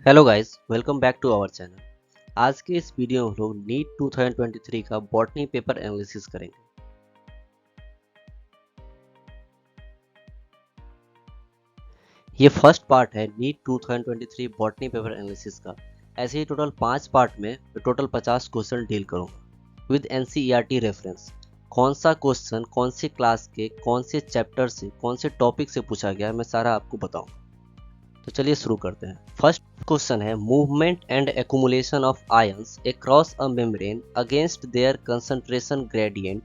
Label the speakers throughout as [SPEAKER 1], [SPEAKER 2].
[SPEAKER 1] Hello guys, welcome back to our channel. आज के इस वीडियो में हम लोग नीट 2023 का बॉटनी पेपर एनालिसिस करेंगे। ये फर्स्ट पार्ट है नीट 2023 बॉटनी पेपर एनालिसिस का। ऐसे ही टोटल 5 पार्ट में टोटल 50 क्वेश्चन डील करूंगा विद एनसीईआरटी रेफरेंस। कौन सा क्वेश्चन कौन से क्लास के कौन से चैप्टर से कौन से टॉपिक से पूछा गया है मैं सारा आपको बताऊंगा। तो चलिए शुरू करते हैं। फर्स्ट क्वेश्चन है movement and accumulation of ions across a membrane against their concentration gradient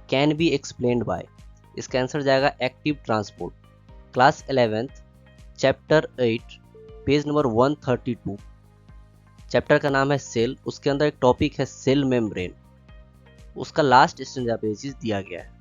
[SPEAKER 1] can be explained bye. इसका आंसर जाएगा active transport. Class 11th chapter 8 page number 132। Chapter का नाम है सेल, उसके अंदर एक टॉपिक है सेल मेम्ब्रेन। उसका लास्ट स्टेंजा पे ये चीज दिया गया है।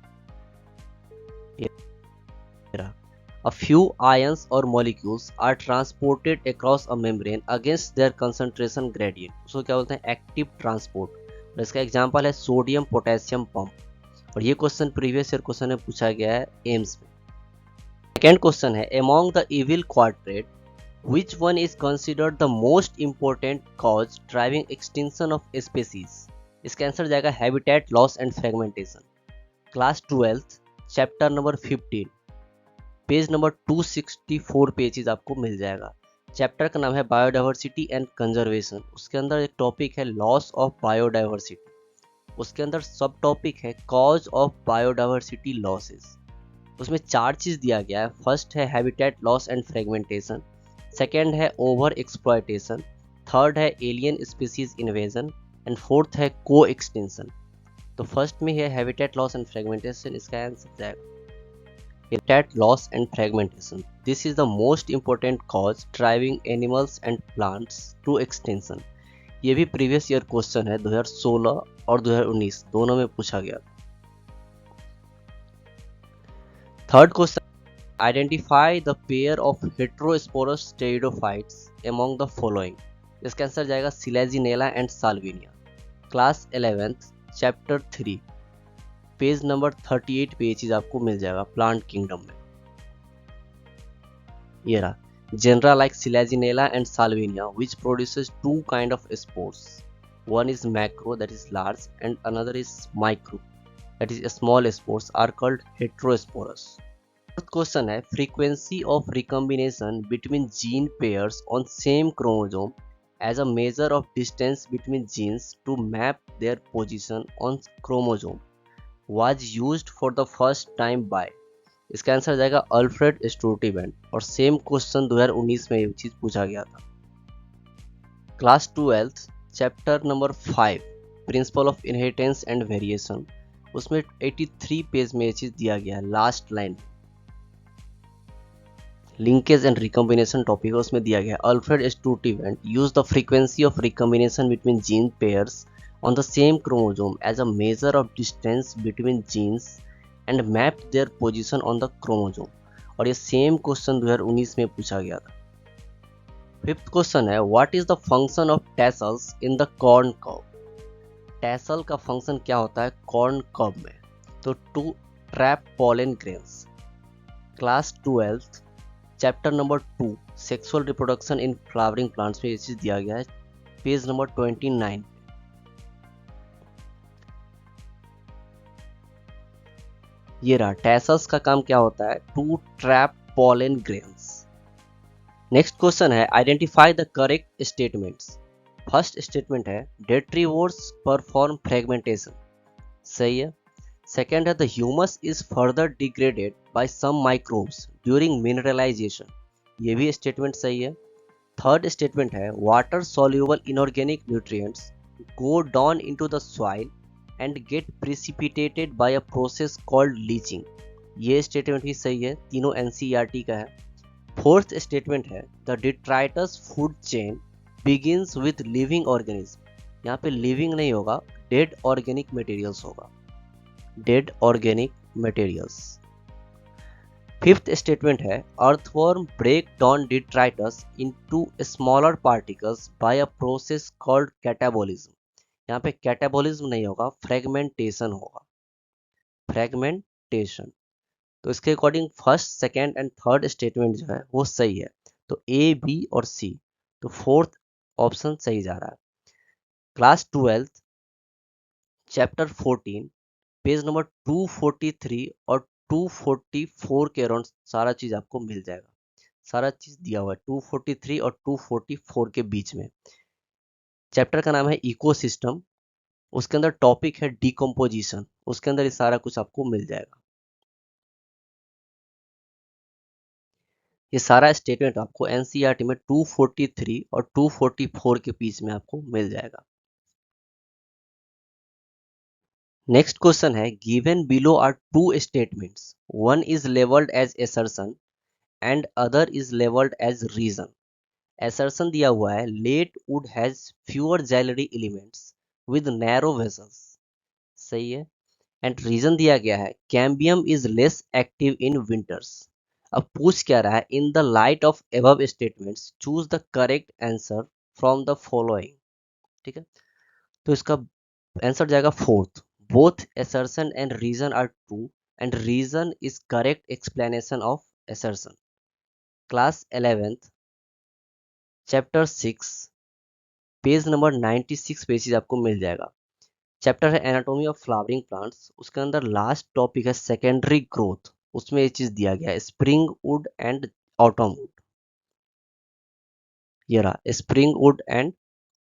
[SPEAKER 1] A few ions or molecules are transported across a membrane against their concentration gradient. उसको क्या बोलते हैं? Active transport. और इसका एग्जांपल है सोडियम पोटेशियम पंप। और ये क्वेश्चन प्रीवियस ईयर क्वेश्चन में पूछा गया है एम्स में। सेकेंड क्वेश्चन है among the evil quadrant which one is considered the most important cause driving extinction of species? इसका आंसर जाएगा habitat loss and fragmentation. Class 12th chapter number 15 page number 264 पे चीज आपको मिल जाएगा। चैप्टर का नाम है बायोडाइवर्सिटी एंड कंजर्वेशन। उसके अंदर एक टॉपिक है लॉस ऑफ बायोडाइवर्सिटी। उसके अंदर सब टॉपिक है कॉज ऑफ बायोडाइवर्सिटी लॉसेस। उसमें 4 चीज दिया गया है। फर्स्ट है habitat loss and fragmentation, second है ओवर एक्सप्लॉयटेशन, थर्ड है alien species invasion and fourth है को एक्सटेंशन। तो फर्स्ट में है हैबिटेट लॉस एंड फ्रेगमेंटेशन। इसका आंसर जाएगा habitat loss and fragmentation. This is the most important cause driving animals and plants to extinction. ये भी प्रीवियस ईयर क्वेश्चन है 2016 और 2019 दोनों में पूछा गया। Third question, identify the pair of heterosporous pteridophytes among the following. इसका आंसर जाएगा Selaginella and Salvinia. Class 11th chapter 3 page number 38 पे ये चीज आपको मिल जाएगा प्लांट किंगडम में। ये रहा genera like Selaginella and Salvinia which produces two kind of spores. One is macro that is large and another is micro that is small spores are called heterosporous. Fourth question है frequency of recombination between gene pairs on same chromosome as a measure of distance between genes to map their position on chromosome was used for the first time by। इसका answer जाएगा Alfred Sturtevant. और same question 2019 में ये चीज पूछा गया था। Class 12th chapter number 5 principle of inheritance and variation. उसमें 83 पेज में ये चीज दिया गया है। Last line linkage and recombination topic है, उसमें दिया गया है Alfred Sturtevant use the frequency of recombination between gene pairs on the same chromosome as a measure of distance between genes and map their position on the chromosome। और ये same question 2019 में पूछा गया था। फिफ्थ क्वेश्चन है what is the function of tassels in the corn cob. Tassel का function क्या होता है कॉर्न कब में? तो to trap pollen grains. Class 12th chapter number 2 sexual reproduction in flowering plants में ये चीज दिया गया है पेज नंबर 29। ये रहा टैसल्स का काम क्या होता है to trap pollen grains. Next question है identify the correct statements. First statement है डेट्रीवोर्स परफॉर्म फ्रेगमेंटेशन, सही है। सेकेंड है the humus is further degraded by some microbes during mineralization, ये भी स्टेटमेंट सही है। थर्ड स्टेटमेंट है water soluble inorganic nutrients go down into the soil and get precipitated by a process called leaching, ये statement भी सही है, तीनों एनसीईआरटी का है। फोर्थ स्टेटमेंट है the detritus food chain begins with living organism, यहाँ पे लिविंग नहीं होगा डेड ऑर्गेनिक मटेरियल्स होगा, dead organic materials. Fifth statement है earthworm break down detritus into smaller particles by a process called catabolism, यहाँ पे catabolism नहीं होगा फ्रेगमेंटेशन होगा, फ्रेगमेंटेशन। तो इसके according first second and third statement जो है वो सही है। तो ए बी और सी तो फोर्थ ऑप्शन सही जा रहा है। क्लास 12 चैप्टर 14 पेज नंबर 243 और 244 के अराउंड सारा चीज आपको मिल जाएगा। सारा चीज दिया हुआ है 243 और 244 के बीच में। चैप्टर का नाम है इकोसिस्टम, उसके अंदर टॉपिक है डिकम्पोजिशन, उसके अंदर ये सारा कुछ आपको मिल जाएगा। ये सारा स्टेटमेंट आपको एनसीईआरटी में 243 और 244 के बीच में आपको मिल जाएगा। नेक्स्ट क्वेश्चन है given below are two statements, one is labelled as assertion and other is labelled as reason. assertion दिया हुआ है late wood has fewer xylary elements with narrow vessels, सही है। एंड रीजन दिया गया है cambium is less active in winters. अब पूछ क्या रहा है in the light of above statements choose the correct answer from the following. ठीक है, तो इसका आंसर जाएगा fourth, both assertion and reason are true and reason is correct explanation of assertion। Class 11th chapter 6 page number 96 pages आपको मिल जाएगा। Chapter है anatomy of flowering plants, उसके अंदर लास्ट टॉपिक है सेकेंडरी ग्रोथ, उसमें ये चीज दिया गया है spring would and autumn would. ये रहा spring would and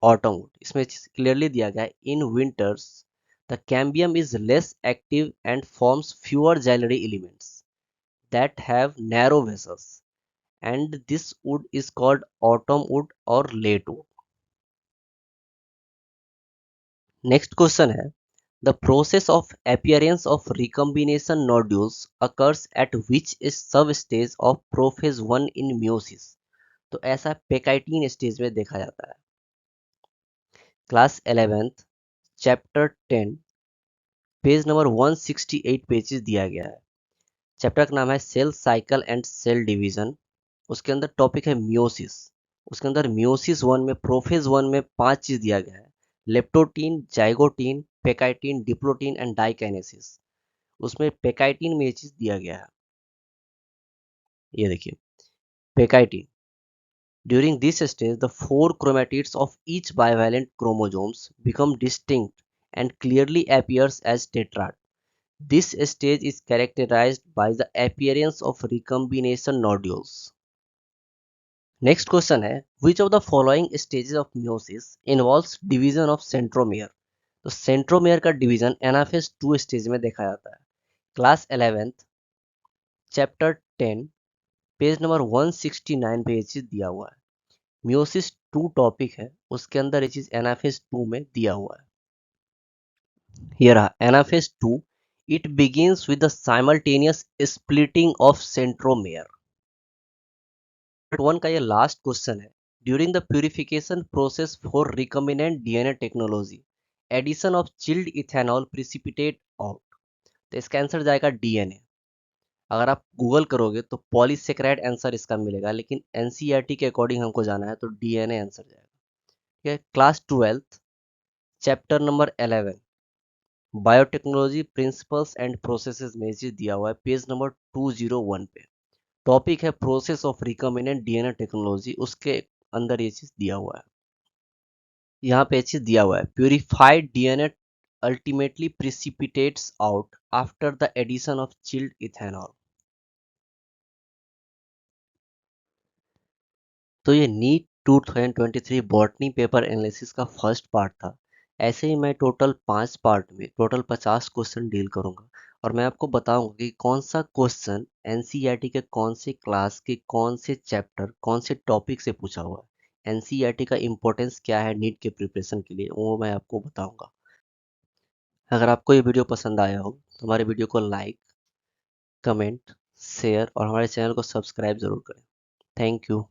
[SPEAKER 1] autumn would, इसमें क्लियरली दिया गया है in winters the cambium is less active and forms fewer xylary elements that have narrow vessels and this would is called autumn would और late would. Next question है the process of appearance of recombination nodules occurs at which is substage of prophase 1 in meiosis। तो ऐसा पेकाइटिन stage में देखा जाता है। Class 11th chapter 10 page number 168 pages दिया गया है। चैप्टर का नाम है cell cycle and cell division, उसके अंदर टॉपिक है मियोसिस। उसके अंदर मियोसिस वन में प्रोफेज वन में 5 चीज दिया गया है leptotene, zygotene, pachytene, diplotene and diakinesis. उसमें पेकाइटिन में ये चीज दिया गया है, ये देखिए pachytene. During this stage the four chromatids of each bivalent chromosomes become distinct and clearly appears as tetrad। This stage is characterized by the appearance of recombination nodules। Next question है which of the following stages of meiosis involves division of centromere। तो centromere का division anaphase 2 stage में देखा जाता है। Class 11th chapter 10 page number 169 पे ये चीज दिया हुआ है। मियोसिस 2 टॉपिक है, उसके अंदर ये चीज एनाफेज 2 में दिया हुआ है। ये रहा anaphase 2, it begins with the simultaneous splitting of centromere. Part 1 का ये लास्ट क्वेश्चन है during the purification process for recombinant DNA technology addition of chilled ethanol precipitate out. तो इसका आंसर जाएगा डीएनए। अगर आप गूगल करोगे तो पॉलीसेकेराइड आंसर इसका मिलेगा, लेकिन एनसीईआरटी के अकॉर्डिंग हमको जाना है तो डीएनए आंसर जाएगा। ठीक है, class 12 chapter number 11 biotechnology principles and processes में चीज दिया हुआ है पेज नंबर 201 पे। टॉपिक है process of recombinant DNA technology, उसके अंदर ये चीज दिया हुआ है। यहाँ पे ये चीज दिया हुआ है purified DNA ultimately precipitates out after the addition of chilled ethanol. तो ये नीट 2023 बॉटनी पेपर एनालिसिस का फर्स्ट पार्ट था। ऐसे ही मैं टोटल 5 पार्ट में टोटल 50 क्वेश्चन डील करूंगा और मैं आपको बताऊंगा कि कौन सा क्वेश्चन एनसीईआरटी के कौन से क्लास के कौन से चैप्टर कौन से टॉपिक से पूछा हुआ है, एनसीईआरटी का इम्पोर्टेंस क्या है नीट के प्रिपरेशन के लिए, वो मैं आपको बताऊंगा। अगर आपको ये वीडियो पसंद आया हो तो हमारे वीडियो को लाइक, कमेंट, शेयर और हमारे चैनल को सब्सक्राइब जरूर करें। Thank you.